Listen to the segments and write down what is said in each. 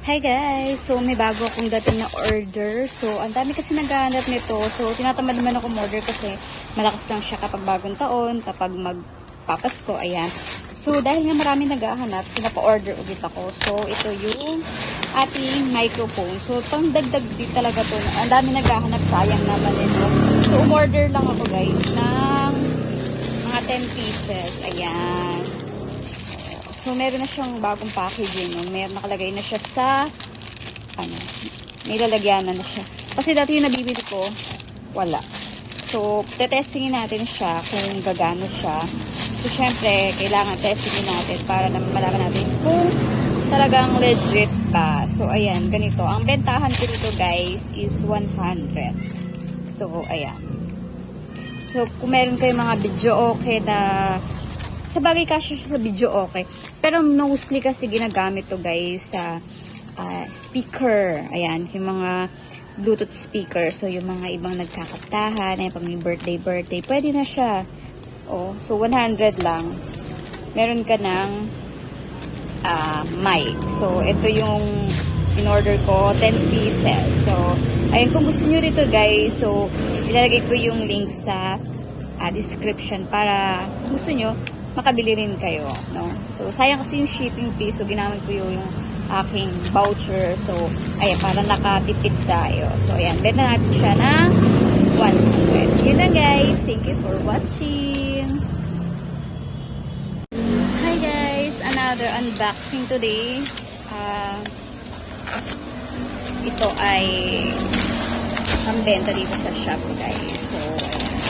Hi guys! So, may bago akong dating na order. So, ang dami kasi naghahanap nito. So, tinatamad naman ako order kasi malakas lang siya kapag bagong taon, kapag magpapasko, ayan. So, dahil nga marami naghahanap, so napa-order ulit ako. So, ito yung ating microphone. So, pang dagdag din talaga to. Ang dami naghahanap, sayang naman ito. So, umorder lang ako guys ng mga 10 pieces. Ayan. So, meron na siyang bagong packaging. Meron nakalagay na siya sa, may lalagyanan na siya. Kasi dati yung nabibili ko, wala. So, tetestingin natin siya kung gagano siya. So, syempre, kailangan testingin natin para na malaman natin kung talagang legit ba. So, ayan, ganito. Ang bentahan ko dito, guys, is 100. So, ayan. So, kung meron kayong mga video okay na sa bagay kasi siya sa video okay. Pero mostly kasi ginagamit to guys sa speaker. Ayan, yung mga Bluetooth speaker. So, yung mga ibang nagkakaptahan, ay pag may birthday, pwede na siya. Oh, so 100 lang. Meron ka ng mic. So, ito yung in-order ko, 10 pieces. So, ayun, kung gusto nyo rito guys, so, ilalagay ko yung link sa description para kung gusto nyo, makabili rin kayo, no? So, sayang kasi yung shipping fee. So, ginamit ko yung aking voucher. So, ayan, para nakatipid tayo. So, ayan, benta natin siya na 100. Yun lang, guys. Thank you for watching. Hi, guys. Another unboxing today. Ito ay ang benta dito sa shop, guys. So, ayan.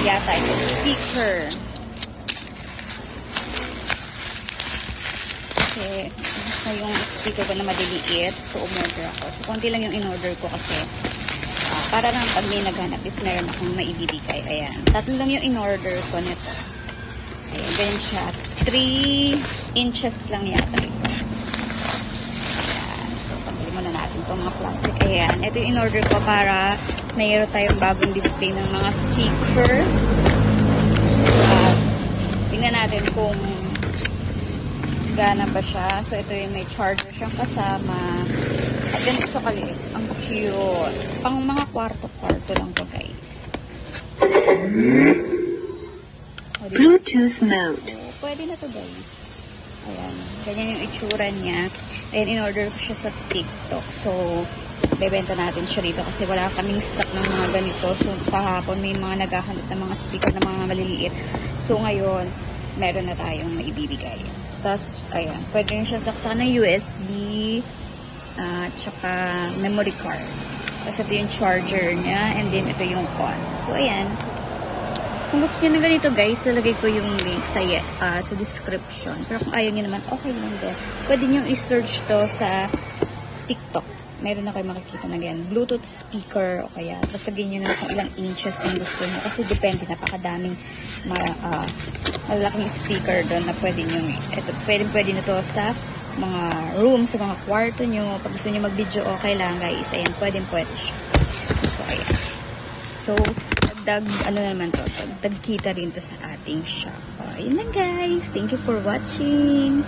Yata ito speaker. Kasi gusto yung speaker ko na maliliit. So, umorder ako. So, konti lang yung in-order ko kasi para lang pag may naghanap is meron akong maibibigay. Ayan. 3 lang yung in-order ko nito. Ayan. Ganyan siya. 3 inches lang yata ito. Ayan. So, pabili muna natin itong mga plastic. Ayan. Ito yung in-order ko para mayroon tayong bagong display ng mga speaker. Tingnan natin kung gana ba siya. So, ito yung may charger siyang kasama. At ganito siya kaliit. Ang cute. Pang mga kwarto-kwarto lang to guys. Bluetooth mode. So, pwede na to guys. Ayan. Ganyan yung itsura niya. Ayan, in-order ko siya sa TikTok. So, bebenta natin siya dito kasi wala kaming stock ng mga ganito. So, kahapon may mga naghahanap ng mga speaker na mga maliliit. So, ngayon, meron na tayong maibibigay. Tapos, ayan, pwede rin siya saksakan ng USB tsaka memory card. Tapos, ito yung charger niya and then, ito yung on. So, ayan. Kung gusto nyo na ganito, guys, lalagay ko yung link sa description. Pero kung ayaw nyo naman, okay lang din. Pwede nyo i-search to sa TikTok. Meron na kayo makikita na ganyan. Bluetooth speaker o kaya. Basta ganyan na kung ilang inches yung gusto nyo. Kasi depende, napakadaming malaking speaker doon na pwede nyo. Ito, pwede na to sa mga room, sa mga kwarto nyo. Pag gusto nyo mag-video, okay lang guys. Ayan, pwede siya. So, ayan. So, ano naman to? Dagdag kita rin to sa ating shop. Ayan lang guys. Thank you for watching.